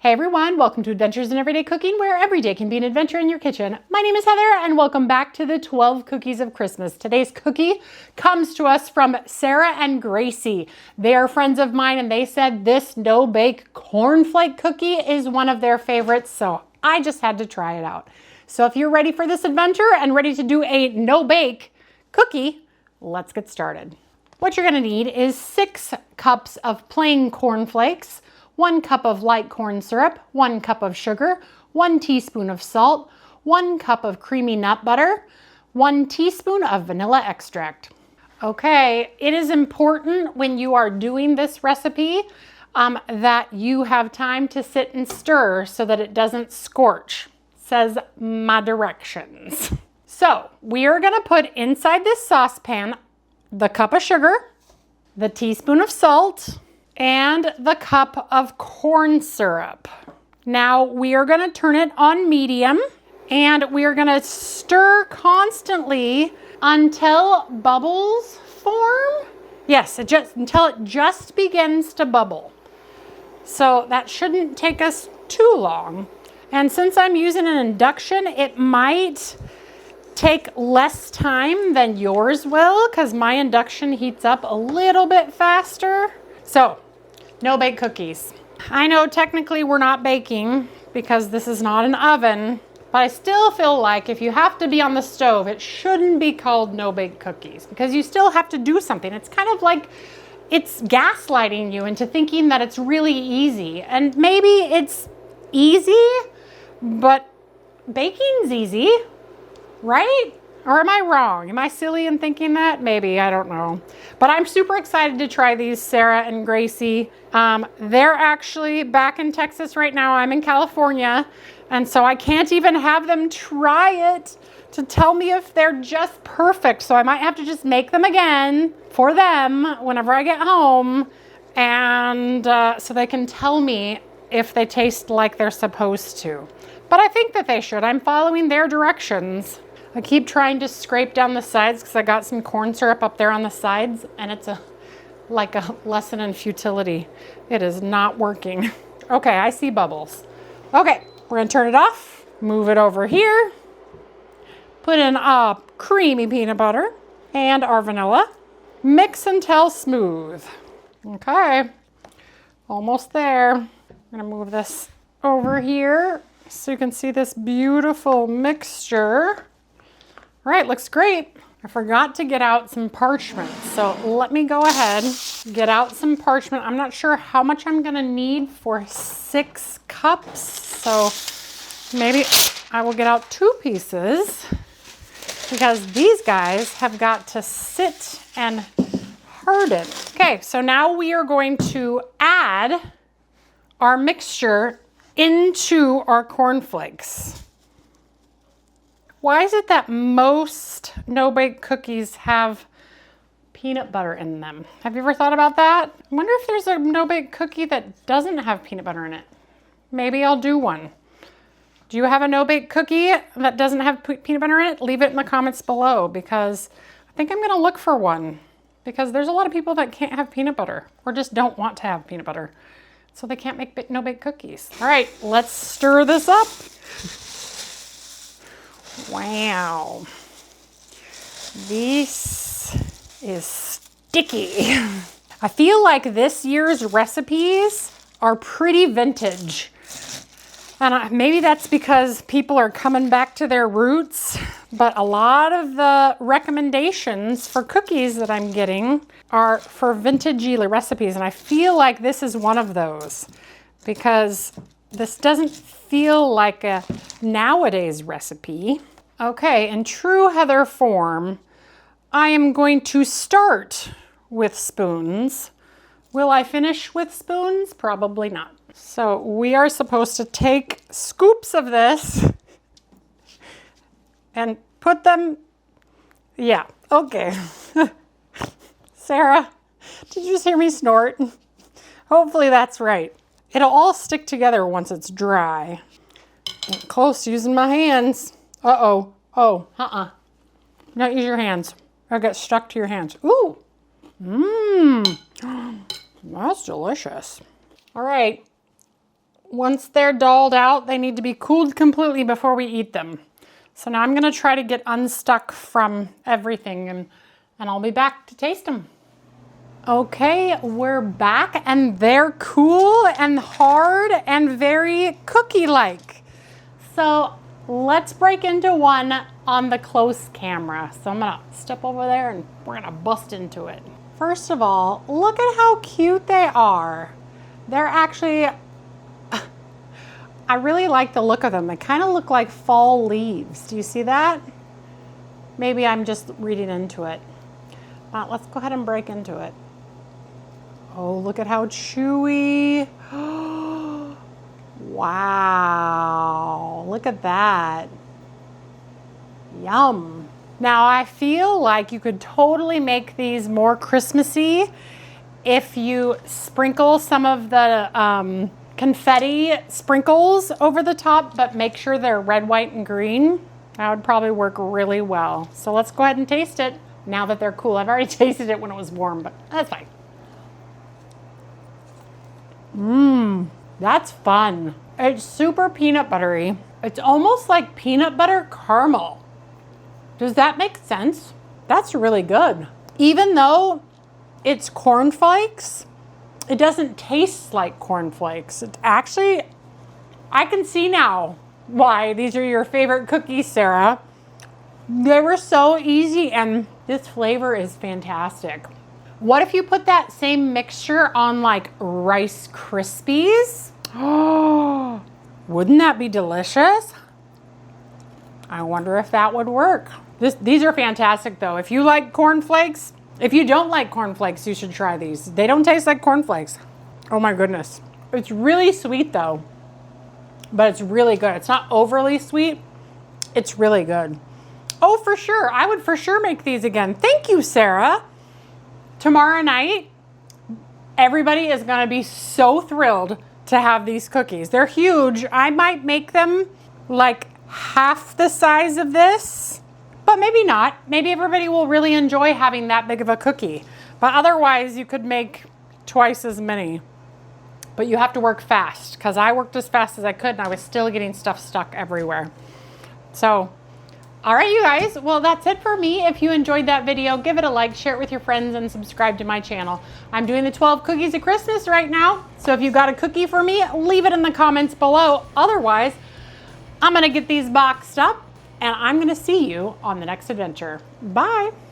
Hey everyone, welcome to Adventures in Everyday Cooking, where every day can be an adventure in your kitchen. My name is Heather and welcome back to the 12 Cookies of Christmas. Today's cookie comes to us from Sarah and Gracie. They are friends of mine and they said this no-bake cornflake cookie is one of their favorites, so I just had to try it out. So if you're ready for this adventure and ready to do a no-bake cookie, let's get started. What you're going to need is 6 cups of plain cornflakes, 1 cup of light corn syrup, 1 cup of sugar, 1 teaspoon of salt, 1 cup of creamy nut butter, 1 teaspoon of vanilla extract. Okay, it is important when you are doing this recipe that you have time to sit and stir so that it doesn't scorch. Says my directions. So we are going to put inside this saucepan the cup of sugar, the teaspoon of salt, and the cup of corn syrup. Now we are going to turn it on medium and we are going to stir constantly until bubbles form. Yes, until it just begins to bubble. So that shouldn't take us too long. And since I'm using an induction, it might take less time than yours will because my induction heats up a little bit faster. So, no-bake cookies. I know technically we're not baking because this is not an oven, but I still feel like if you have to be on the stove, it shouldn't be called no-bake cookies because you still have to do something. It's kind of like it's gaslighting you into thinking that it's really easy. And maybe it's easy, but baking's easy, right? Or am I wrong? Am I silly in thinking that? Maybe, I don't know. But I'm super excited to try these, Sarah and Gracie. They're actually back in Texas right now. I'm in California. And so I can't even have them try it to tell me if they're just perfect. So I might have to just make them again for them whenever I get home. And so they can tell me if they taste like they're supposed to. But I think that they should. I'm following their directions. I keep trying to scrape down the sides because I got some corn syrup up there on the sides and it's like a lesson in futility. It is not working. Okay, I see bubbles. Okay, we're gonna turn it off, move it over here, put in a creamy peanut butter and our vanilla. Mix until smooth. Okay, almost there. I'm gonna move this over here so you can see this beautiful mixture. All right, looks great. I forgot to get out some parchment. So let me go ahead, get out some parchment. I'm not sure how much I'm gonna need for 6 cups. So maybe I will get out 2 pieces because these guys have got to sit and harden. Okay, so now we are going to add our mixture into our cornflakes. Why is it that most no-bake cookies have peanut butter in them? Have you ever thought about that? I wonder if there's a no-bake cookie that doesn't have peanut butter in it. Maybe I'll do one. Do you have a no-bake cookie that doesn't have peanut butter in it? Leave it in the comments below because I think I'm gonna look for one because there's a lot of people that can't have peanut butter or just don't want to have peanut butter. So they can't make no-bake cookies. All right, let's stir this up. Wow, this is sticky. I feel like this year's recipes are pretty vintage. And maybe that's because people are coming back to their roots, but a lot of the recommendations for cookies that I'm getting are for vintagey recipes. And I feel like this is one of those because this doesn't feel like a nowadays recipe. Okay, in true Heather form, I am going to start with spoons. Will I finish with spoons? Probably not. So we are supposed to take scoops of this and put them, yeah, okay. Sarah, did you just hear me snort? Hopefully that's right. It'll all stick together once it's dry. Get close using my hands. Uh-oh. Oh, Don't use your hands. It'll get stuck to your hands. Ooh. Mmm. That's delicious. All right. once they're dolled out, they need to be cooled completely before we eat them. So now I'm gonna try to get unstuck from everything and I'll be back to taste them. Okay, we're back and they're cool and hard and very cookie-like. So let's break into one on the close camera. So I'm gonna step over there and we're gonna bust into it. First of all, look at how cute they are. They're actually, I really like the look of them. They kind of look like fall leaves. Do you see that? Maybe I'm just reading into it. Let's go ahead and break into it. Oh, look at how chewy. Wow, look at that. Yum. Now I feel like you could totally make these more Christmassy if you sprinkle some of the confetti sprinkles over the top, but make sure they're red, white, and green. That would probably work really well. So let's go ahead and taste it now that they're cool. I've already tasted it when it was warm, but that's fine. That's fun. It's super peanut buttery. It's almost like peanut butter caramel. Does that make sense? That's really good. Even though it's cornflakes, it doesn't taste like cornflakes. It actually, I can see now why these are your favorite cookies, Sarah. They were so easy and this flavor is fantastic. What if you put that same mixture on like Rice Krispies? Oh, wouldn't that be delicious? I wonder if that would work. These are fantastic though. If you like cornflakes, if you don't like cornflakes, you should try these. They don't taste like cornflakes. Oh my goodness. It's really sweet though, but it's really good. It's not overly sweet. It's really good. Oh, for sure. I would for sure make these again. Thank you, Sarah. Tomorrow night, everybody is gonna be so thrilled to have these cookies. They're huge. I might make them like half the size of this, but maybe not. Maybe everybody will really enjoy having that big of a cookie. But otherwise, you could make twice as many. But you have to work fast, because I worked as fast as I could and I was still getting stuff stuck everywhere. So, all right, you guys. Well, that's it for me. If you enjoyed that video, give it a like, share it with your friends, and subscribe to my channel. I'm doing the 12 cookies of Christmas right now. So if you got a cookie for me, leave it in the comments below. Otherwise, I'm gonna get these boxed up and I'm gonna see you on the next adventure. Bye.